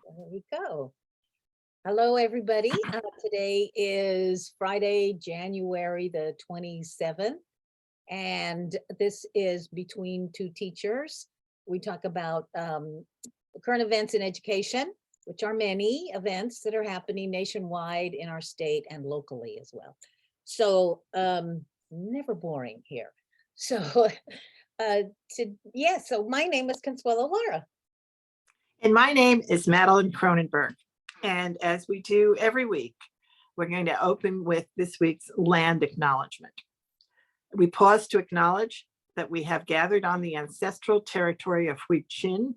There we go. Hello, everybody. Today is Friday, January the 27th, and this is Between Two Teachers. We talk about current events in education, which are many events that are happening nationwide in our state and locally as well. So never boring here. So so my name is Consuelo Lara. And my name is Madeline Cronenberg. And as we do every week, we're going to open with this week's land acknowledgement. We pause to acknowledge that we have gathered on the ancestral territory of Huichin,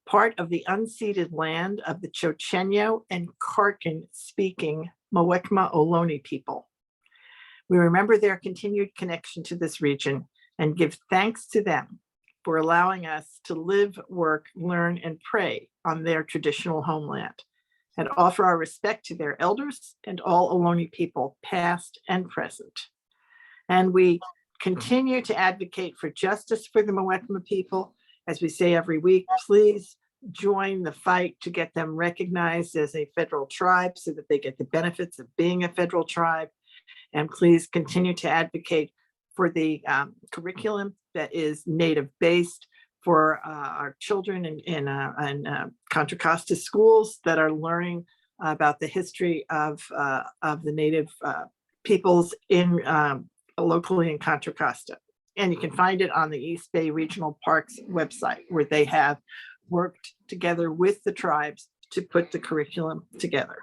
part of the unceded land of the Chochenyo and Karken speaking Muwekma Ohlone people. We remember their continued connection to this region and give thanks to them for allowing us to live, work, learn, and pray on their traditional homeland, and offer our respect to their elders and all Ohlone people, past and present. And we continue to advocate for justice for the Muwekma people. As we say every week, please join the fight to get them recognized as a federal tribe so that they get the benefits of being a federal tribe. And please continue to advocate for the curriculum that is Native-based for our children in Contra Costa schools that are learning about the history of the Native peoples in locally in Contra Costa. And you can find it on the East Bay Regional Parks website, where they have worked together with the tribes to put the curriculum together.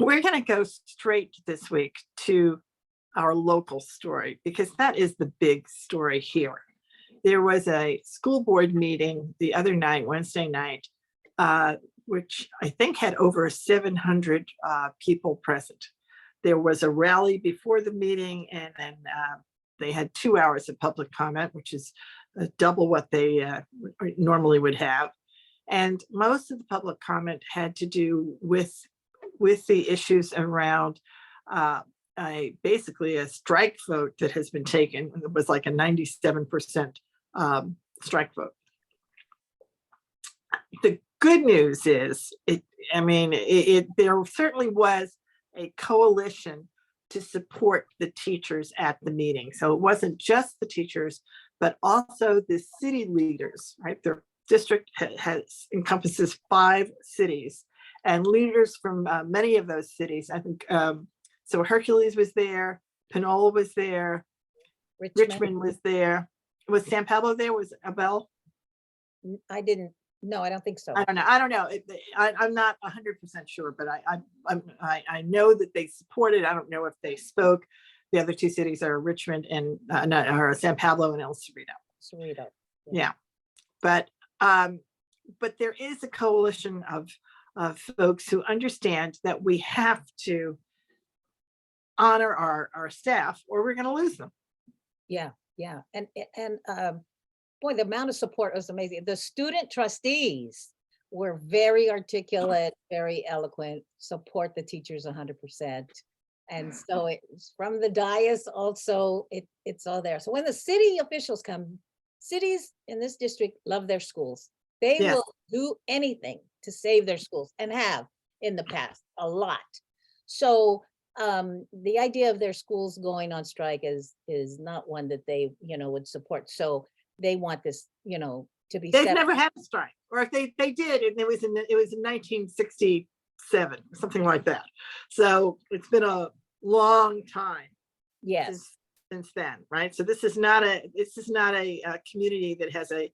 We're going to go straight this week to our local story, because that is the big story here. There was a school board meeting the other night, Wednesday night, which I think had over 700 people present. There was a rally before the meeting, and then they had 2 hours of public comment, which is double what they normally would have. And most of the public comment had to do with the issues around basically a strike vote that has been taken. It was like a 97% strike vote. The good news is, there certainly was a coalition to support the teachers at the meeting. So it wasn't just the teachers, but also the city leaders, right? Their district encompasses 5 cities, and leaders from many of those cities. I think, so Hercules was there, Panola was there, Richmond was there. Was San Pablo there? Was Abel? I don't think so. I don't know. I'm not 100% sure, but I know that they supported. I don't know if they spoke. The other 2 cities are Richmond and San Pablo and El Cerrito. Yeah. But there is a coalition of folks who understand that we have to honor our staff, or we're going to lose them. Yeah. And boy, the amount of support was amazing. The student trustees were very articulate, very eloquent, support the teachers 100%. And so it's from the dais also, it's all there. So when the city officials come, cities in this district love their schools. They will do anything to save their schools, and have in the past a lot. So the idea of their schools going on strike is not one that they would support. So they want this to be. They've never had a strike, or if they did, and it was in 1967, something like that. So it's been a long time. Yes. Since then, right? So this is not a community that has a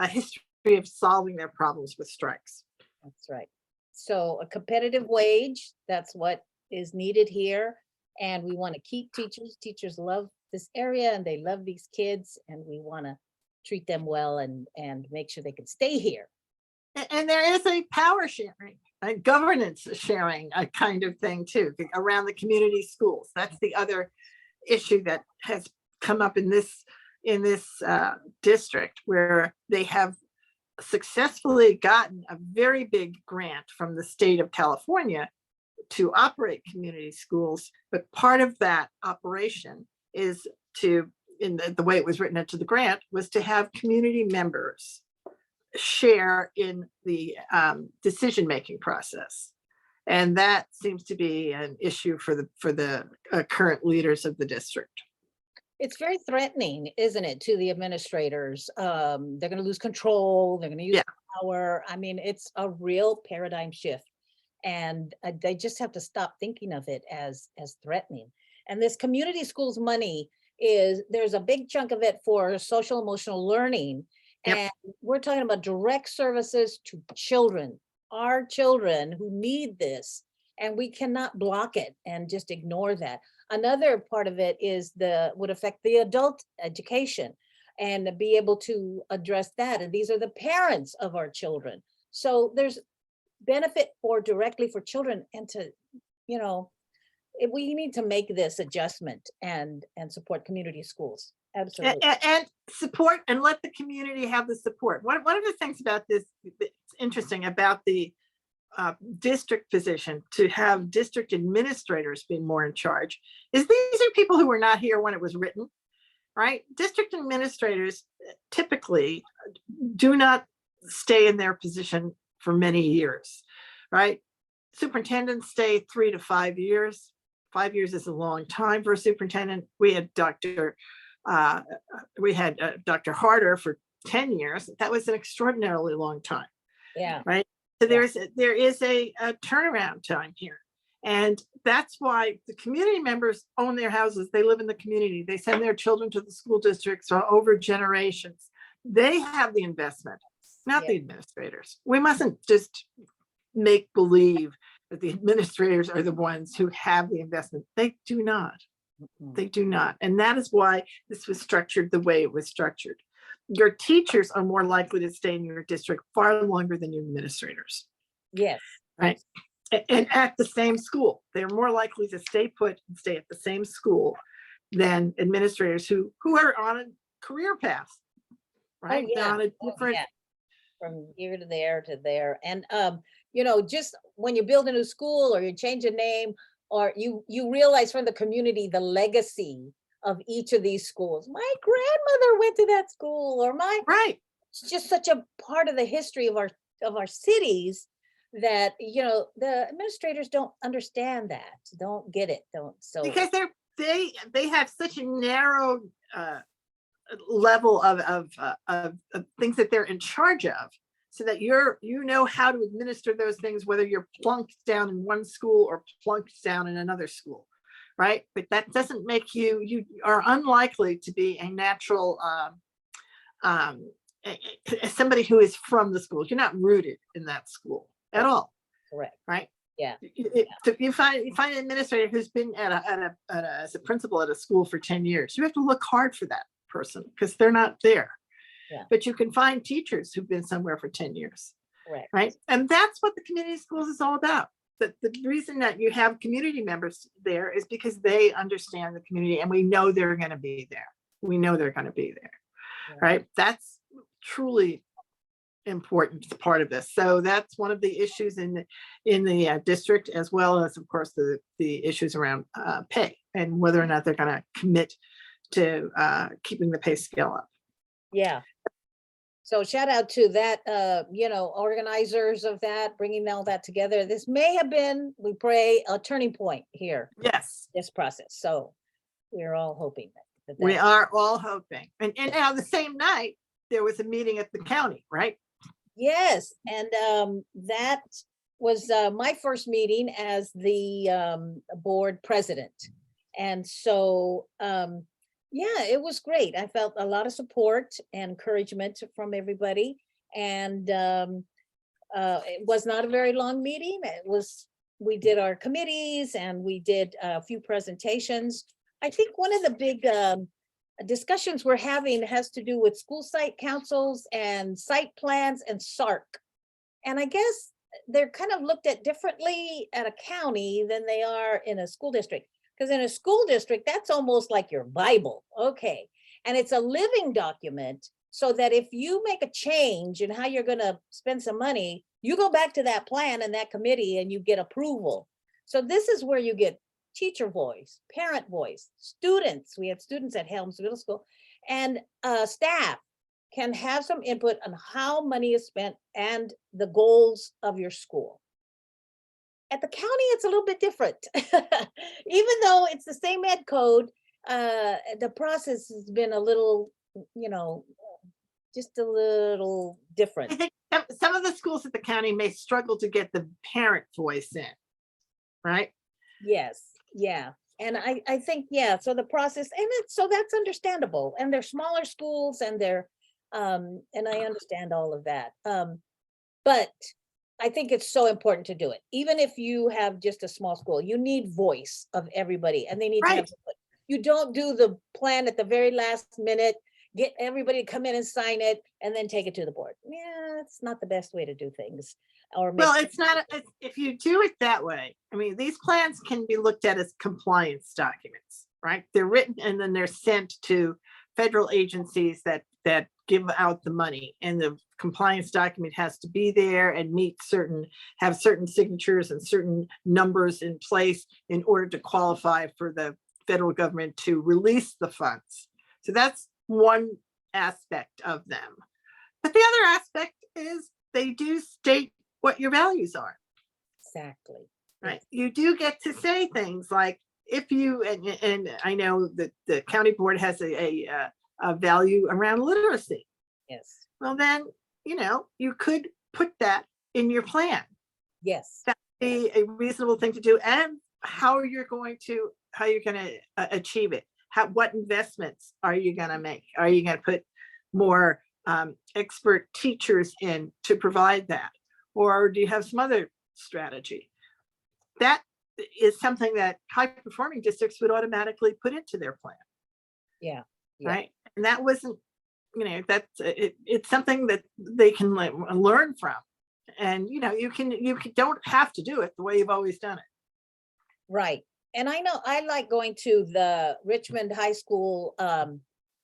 history of solving their problems with strikes. That's right. So a competitive wage, that's what is needed here. And we want to keep teachers. Teachers love this area and they love these kids, and we want to treat them well and make sure they can stay here. And there is a power sharing, a governance sharing kind of thing too, around the community schools. That's the other issue that has come up in this district, where they have successfully gotten a very big grant from the state of California to operate community schools. But part of that operation is to in the way it was written into the grant, was to have community members share in the decision-making process. And that seems to be an issue for the current leaders of the district. It's very threatening, isn't it, to the administrators? They're gonna lose control, they're gonna use Yeah. power. I mean, it's a real paradigm shift. And they just have to stop thinking of it as threatening. And this community schools money there's a big chunk of it for social emotional learning. Yep. And we're talking about direct services to children, our children who need this. And we cannot block it and just ignore that. Another part of it would affect the adult education and to be able to address that. And these are the parents of our children. So there's benefit directly for children, and to, we need to make this adjustment and support community schools. Absolutely. And support, and let the community have the support. One of the things about this that's interesting about the district position, to have district administrators be more in charge, is these are people who were not here when it was written, right? District administrators typically do not stay in their position for many years, right? Superintendents stay 3 to 5 years. 5 years is a long time for a superintendent. We had Dr. Harder for 10 years. That was an extraordinarily long time. Yeah. Right. So there is a turnaround time here. And that's why the community members own their houses. They live in the community. They send their children to the school districts over generations. They have the investment, not the administrators. We mustn't just make believe that the administrators are the ones who have the investment. They do not. They do not. And that is why this was structured the way it was structured. Your teachers are more likely to stay in your district far longer than your administrators. Yes. Right. And at the same school, they're more likely to stay put and stay at the same school than administrators who are on a career path. Right. They're on a different. From here to there. And just when you build a new school or you change a name, or you realize from the community the legacy of each of these schools. My grandmother went to that school, or it's just such a part of the history of our cities that the administrators don't understand that, don't get it, because they have such a narrow level of things that they're in charge of, so that you know how to administer those things, whether you're plunked down in one school or plunked down in another school, right? But that doesn't make you are unlikely to be a natural somebody who is from the school. You're not rooted in that school at all. Correct. Right. Yeah. You find an administrator who's been as a principal at a school for 10 years. You have to look hard for that person because they're not there. Yeah. But you can find teachers who've been somewhere for 10 years. Correct. Right. And that's what the community schools is all about. The reason that you have community members there is because they understand the community, and we know they're going to be there. We know they're going to be there. Yeah. Right. That's truly important part of this. So that's one of the issues in the district, as well as, of course, the issues around pay and whether or not they're going to commit to keeping the pay scale up. Yeah. So shout out to that, organizers of that, bringing all that together. This may have been, we pray, a turning point here. Yes. This process. So we're all hoping that we are all hoping. And now the same night, there was a meeting at the county, right? Yes. And that was my first meeting as the board president. And so, it was great. I felt a lot of support and encouragement from everybody. And it was not a very long meeting. We did our committees and we did a few presentations. I think one of the big discussions we're having has to do with school site councils and site plans and SARC. And I guess they're kind of looked at differently at a county than they are in a school district. Because in a school district, that's almost like your Bible. Okay. And it's a living document, so that if you make a change in how you're going to spend some money, you go back to that plan and that committee and you get approval. So this is where you get teacher voice, parent voice, students. We have students at Helms Middle School, and staff can have some input on how money is spent and the goals of your school. At the county, it's a little bit different. Even though it's the same ed code, the process has been a little, you know, just a little I different. think some of the schools at the county may struggle to get the parent voice in, right? Yes, yeah. And I think, yeah, so the process, and so that's understandable. And they're smaller schools and and I understand all of that. But I think it's so important to do it. Even if you have just a small school, you need voice of everybody and they need to have Right. input. You don't do the plan at the very last minute, get everybody to come in and sign it and then take it to the board. Yeah, it's not the best way to do things. Or make, Well, it's not, if you do it that way, I mean, these plans can be looked at as compliance documents, right? They're written and then they're sent to federal agencies that give out the money, and the compliance document has to be there and have certain signatures and certain numbers in place in order to qualify for the federal government to release the funds. So that's one aspect of them. But the other aspect is they do state what your values are, exactly. right? You do get to say things like, if you, and I know that the county board has a value around literacy. Yes, Well, then, you could put that in your plan. yes, Be a reasonable thing to do, and how you're going to achieve it. What investments are you going to make? Are you going to put more expert teachers in to provide that? Or do you have some other strategy? That is something that high performing districts would automatically put into their plan. yeah. Yeah. Right. And that wasn't, it's something that they can learn from. And, you don't have to do it the way you've always done it. Right. And I know I like going to the Richmond High School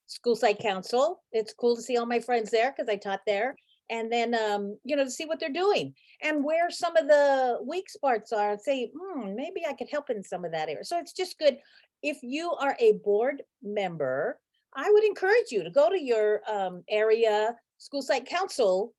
school site council. It's cool to see all my friends there because I taught there. And then, to see what they're doing and where some of the weak spots are and say, maybe I could help in some of that area. So it's just good. If you are a board member, I would encourage you to go to your area school site council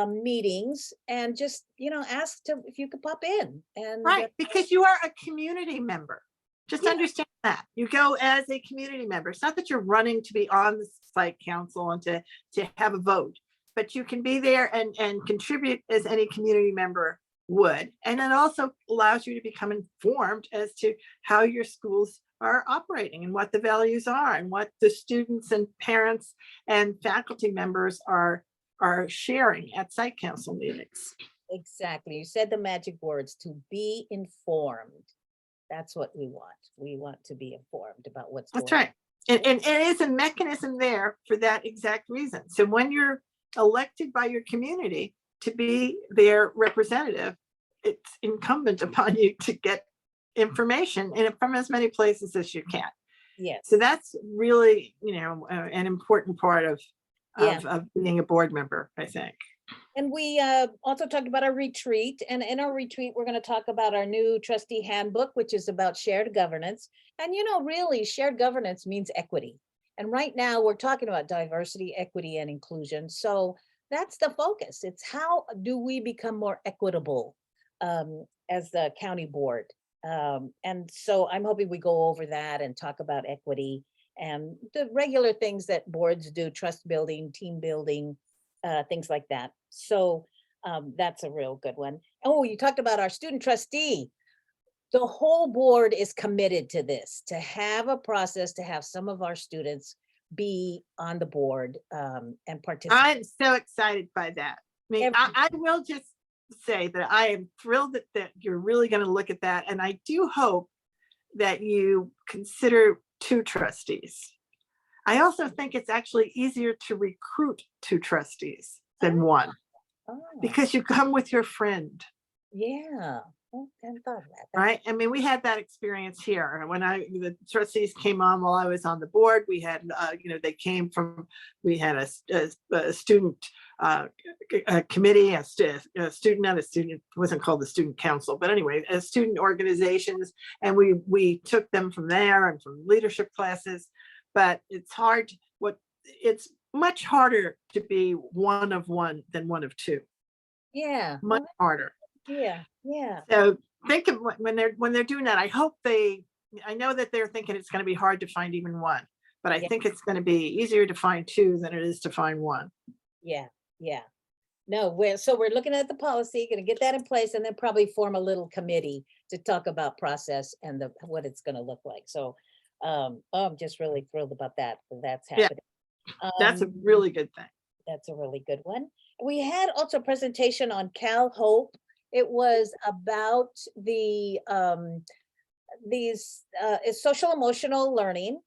meetings and just, ask if you could pop in. And Right. Because you are a community member. Just Yeah. understand that. You go as a community member. It's not that you're running to be on the site council and to have a vote, but you can be there and contribute as any community member would. And it also allows you to become informed as to how your schools are operating and what the values are and what the students and parents and faculty members are sharing at site council meetings. Exactly. You said the magic words, to be informed. That's what we want. We want to be informed about what's That's going on. right. And it is a mechanism there for that exact reason. So when you're elected by your community to be their representative, it's incumbent upon you to get information from as many places as you can. Yes. So that's really, an important part of being a board member, I think. And we also talked about our retreat. And in our retreat, we're going to talk about our new trustee handbook, which is about shared governance. And, really shared governance means equity. And right now we're talking about diversity, equity, and inclusion. So that's the focus. It's how do we become more equitable as the county board? And so I'm hoping we go over that and talk about equity and the regular things that boards do, trust building, team building, things like that. So that's a real good one. Oh, you talked about our student trustee. The whole board is committed to this, to have a process, to have some of our students be on the board and participate. I'm so excited by that. I mean, I will just say that I am thrilled that you're really going to look at that. And I do hope that you consider 2 trustees. I also think it's actually easier to recruit 2 trustees than 1, Oh, because you come with your friend. yeah. Oh, hadn't thought of that. right? I mean, we had that experience here. When the trustees came on while I was on the board, we had, they came from, we had a student a committee, a student, not a student, it wasn't called the student council, but anyway, student organizations. And we took them from there and from leadership classes. But it's much harder to be one of one than one of two, Yeah. much harder. Yeah. Yeah. So think of when they're doing that. I know that they're thinking it's going to be hard to find even one, but I Yeah. think it's going to be easier to find two than it is to find one. Yeah. Yeah. No, we're looking at the policy, gonna get that in place, and then probably form a little committee to talk about process and what it's gonna look like. So I'm just really thrilled about that. That's Yeah. happening. That's a Um, really good thing. That's a really good one. We had also a presentation on Cal Hope. It was about it's social emotional learning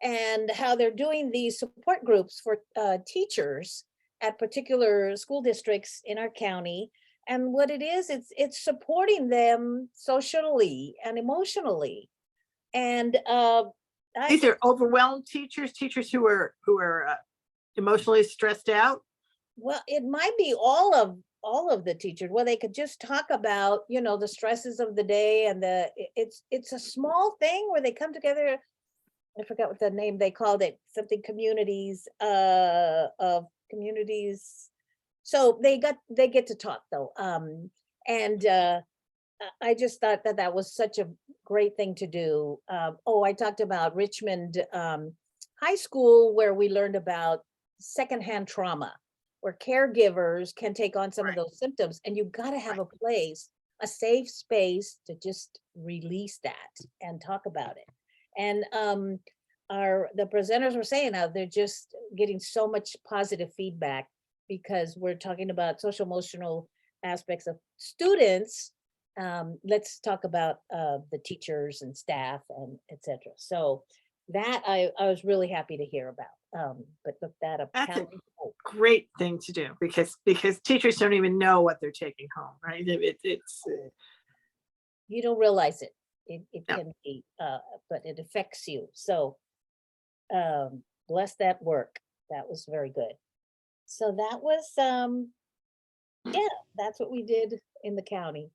and how they're doing these support groups for teachers at particular school districts in our county. And what it is, it's supporting them socially and emotionally. And These are overwhelmed teachers who are emotionally stressed out. well, it might be all of the teachers, where they could just talk about, the stresses of the day, and it's a small thing where they come together. I forgot what the name they called it, something communities of communities. So they get to talk though. And I just thought that was such a great thing to do. I talked about Richmond High School, where we learned about secondhand trauma, where caregivers can take on some of Right. those symptoms, and you've got to have a place, a safe space to just release that and talk about it. And the presenters were saying how they're just getting so much positive feedback because we're talking about social emotional aspects of students. Let's talk about the teachers and staff and etc. So that I was really happy to hear about. But look that up. That's a great thing to do because teachers don't even know what they're taking home, right? It's You don't realize it. It No. can be, but it affects you. So bless that work. That was very good. So that was yeah, that's what we did in the county.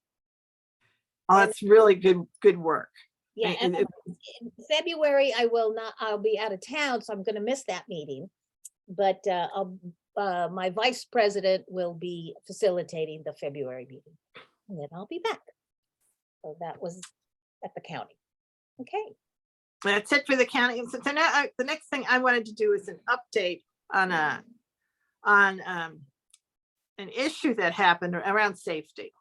that's really good work. Yeah, And and in February I'll be out of town, so I'm gonna miss that meeting. But my vice president will be facilitating the February meeting, and then I'll be back. So that was at the county. Okay. That's it for the county. So now the next thing I wanted to do is an update on an issue that happened around safety.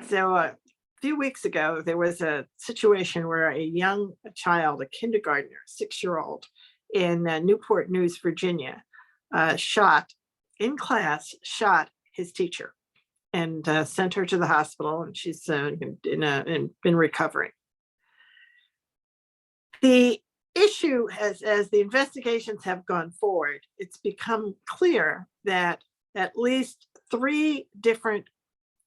So a few weeks ago, there was a situation where a young child, a kindergartner, 6-year-old in Newport News, Virginia, shot his teacher and sent her to the hospital, and she's been recovering. The issue, as the investigations have gone forward, it's become clear that at least 3 different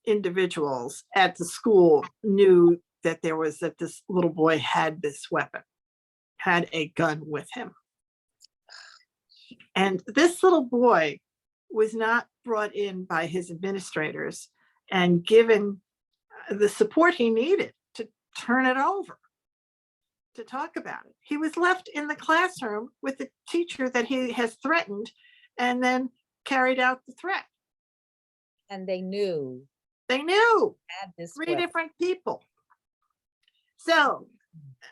individuals at the school knew that this little boy had this weapon, had a gun with him. And this little boy was not brought in by his administrators and given the support he needed to turn it over, to talk about it. He was left in the classroom with the teacher that he has threatened and then carried out the threat. And they knew They knew had this 3 weapon. different people. So,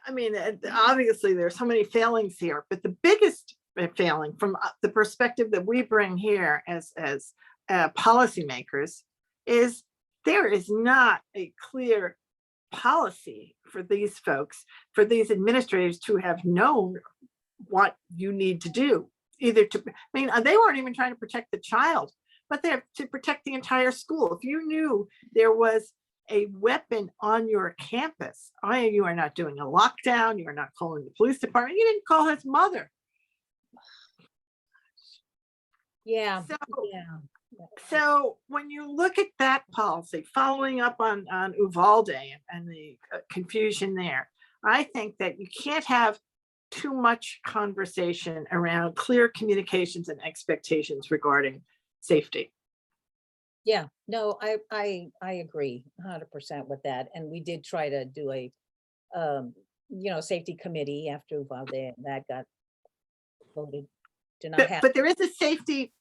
I mean, obviously there's so many failings here, but the biggest failing from the perspective that we bring here as policymakers is there is not a clear policy for these folks, for these administrators to have known what you need to do. They weren't even trying to protect the child, but they're to protect the entire school. If you knew there was a weapon on your campus, you are not doing a lockdown, you are not calling the police department, you didn't call his mother. Yeah. So Yeah. So when you look at that policy, following up on Uvalde and the confusion there, I think that you can't have too much conversation around clear communications and expectations regarding safety. Yeah, no, I agree 100% with that. And we did try to do a, safety committee after Uvalde, and that got voted to not happen. But there is a safety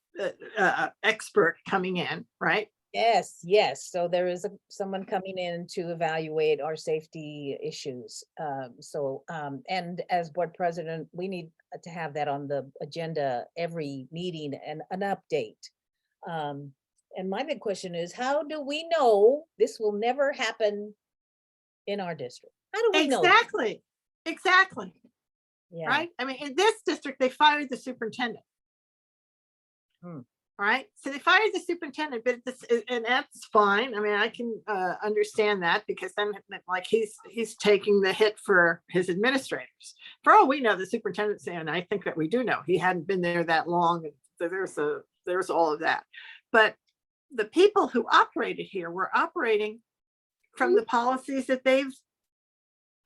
expert coming in, right? Yes, yes. So there is someone coming in to evaluate our safety issues. And as board president, we need to have that on the agenda every meeting and an update. And my big question is, how do we know this will never happen in our district? How do we know? Exactly, exactly, Yeah, right? I mean, in this district, they fired the superintendent. Hmm. Right, so they fired the superintendent, but and that's fine. I mean, I can understand that, because then like he's taking the hit for his administrators. For all we know, the superintendent, and I think that we do know, he hadn't been there that long, and so there's all of that. But the people who operated here were operating from the policies that they've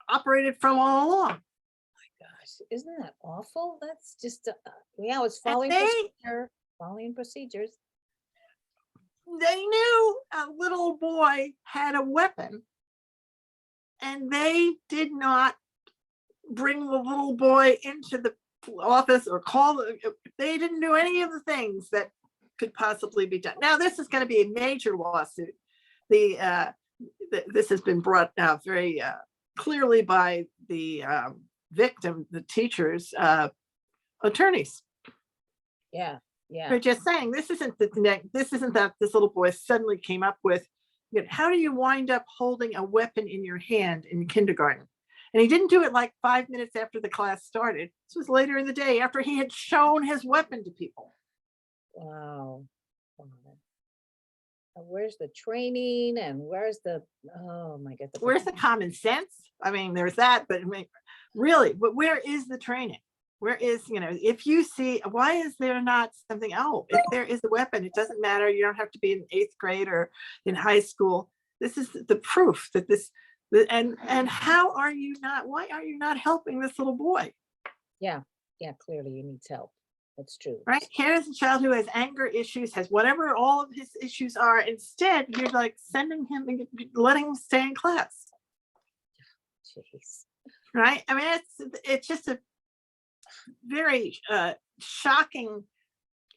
operated from all along. gosh, isn't that awful? That's just, it's And following they procedures. they knew a little boy had a weapon, and they did not bring the little boy into the office or they didn't do any of the things that could possibly be done. Now, this is going to be a major lawsuit. This has been brought out very clearly by the victim, the teacher's attorneys. Yeah, yeah. They're just saying, this isn't that this little boy suddenly came up with, how do you wind up holding a weapon in your hand in kindergarten? And he didn't do it like 5 minutes after the class started. This was later in the day, after he had shown his weapon to people. Wow. Wow. Where's the training, and where's oh my God. Where's the common sense? I mean, there's that, but I mean, really, but where is the training? Where is, if you see, why is there not something, if there is a weapon, it doesn't matter. You don't have to be in 8th grade or in high school. This is the proof that and why are you not helping this little boy? Yeah, clearly he needs help. That's true. Right? Here's a child who has anger issues, has whatever all of his issues are. Instead, you're like sending him and letting him stay in class. Jeez. Right? I mean, it's just a very shocking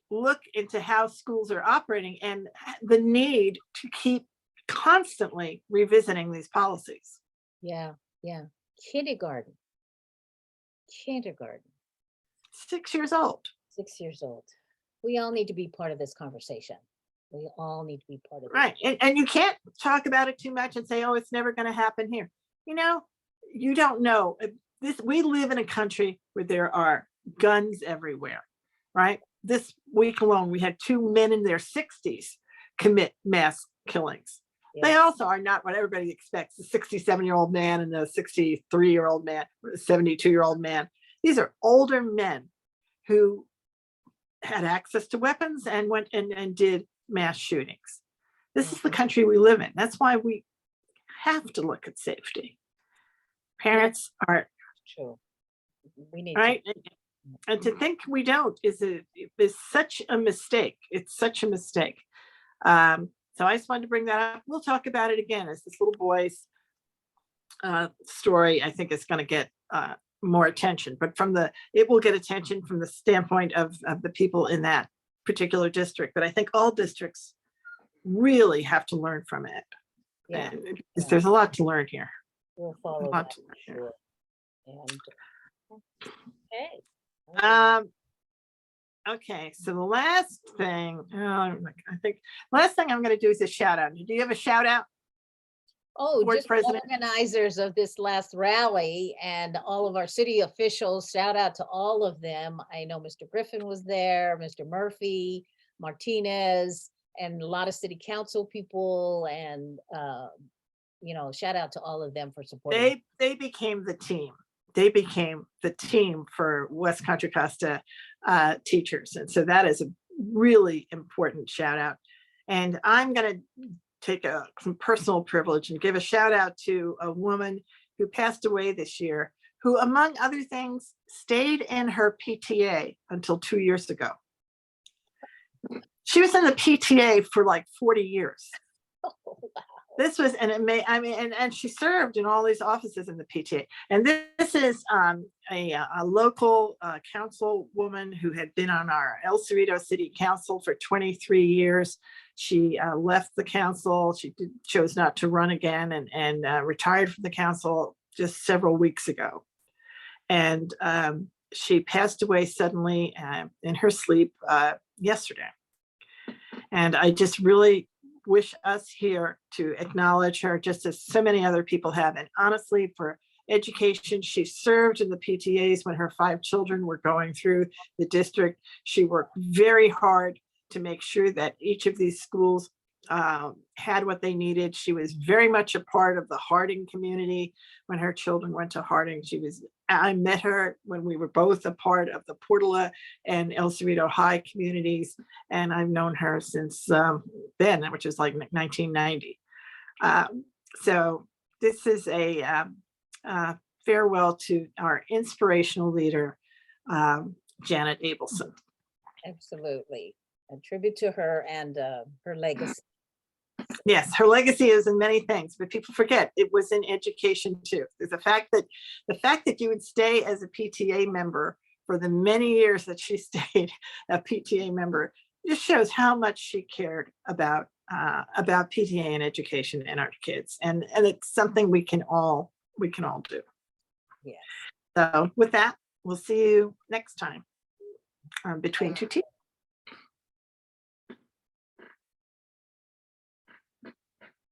look into how schools are operating, and the need to keep constantly revisiting these policies. Yeah. Kindergarten. 6 years old. 6 years old. We all need to be part of this conversation. We all need to be part of it. Right. And you can't talk about it too much and say, oh, it's never going to happen here. You don't know. We live in a country where there are guns everywhere, right? This week alone, we had 2 men in their 60s commit mass killings. They also are not what everybody expects, the 67-year-old man and the 63-year-old man, or the 72-year-old man. These are older men who had access to weapons and went and did mass shootings. This is the country we live in. That's why we have to look at safety. Parents are true. We need right, and to think we don't is such a mistake. It's such a mistake. So I just wanted to bring that up. We'll talk about it again as this little boy's story, I think, is going to get more attention, but it will get attention from the standpoint of the people in that particular district. But I think all districts really have to learn from it. Yeah. There's a lot to learn here. We'll follow that, sure. And okay. Okay, so the last thing, I think last thing I'm going to do is a shout out. Do you have a shout out? Oh, Board just president. Organizers of this last rally and all of our city officials, shout out to all of them. I know Mr. Griffin was there, Mr. Murphy, Martinez, and a lot of city council people, and shout out to all of them for supporting. They became the team. They became the team for West Contra Costa teachers. And so that is a really important shout out. And I'm going to take some personal privilege and give a shout out to a woman who passed away this year, who, among other things, stayed in her PTA until 2 years ago. She was in the PTA for like 40 years. This was, and it may, I mean, and she served in all these offices in the PTA. And this is a local councilwoman who had been on our El Cerrito City Council for 23 years. She left the council. She chose not to run again and retired from the council just several weeks ago. And she passed away suddenly in her sleep yesterday. And I just really wish us here to acknowledge her, just as so many other people have. And honestly, for education, she served in the PTAs when her 5 children were going through the district. She worked very hard to make sure that each of these schools had what they needed. She was very much a part of the Harding community when her children went to Harding. I met her when we were both a part of the Portola and El Cerrito High communities, and I've known her since then, which is like 1990. So this is a farewell to our inspirational leader, Janet Abelson. Absolutely. A tribute to her and her legacy. Yes, her legacy is in many things, but people forget it was in education too. There's the fact that you would stay as a PTA member for the many years that she stayed a PTA member just shows how much she cared about PTA and education and our kids, and it's something we can all do. Yes. So with that, we'll see you next time on Between Two Teachers.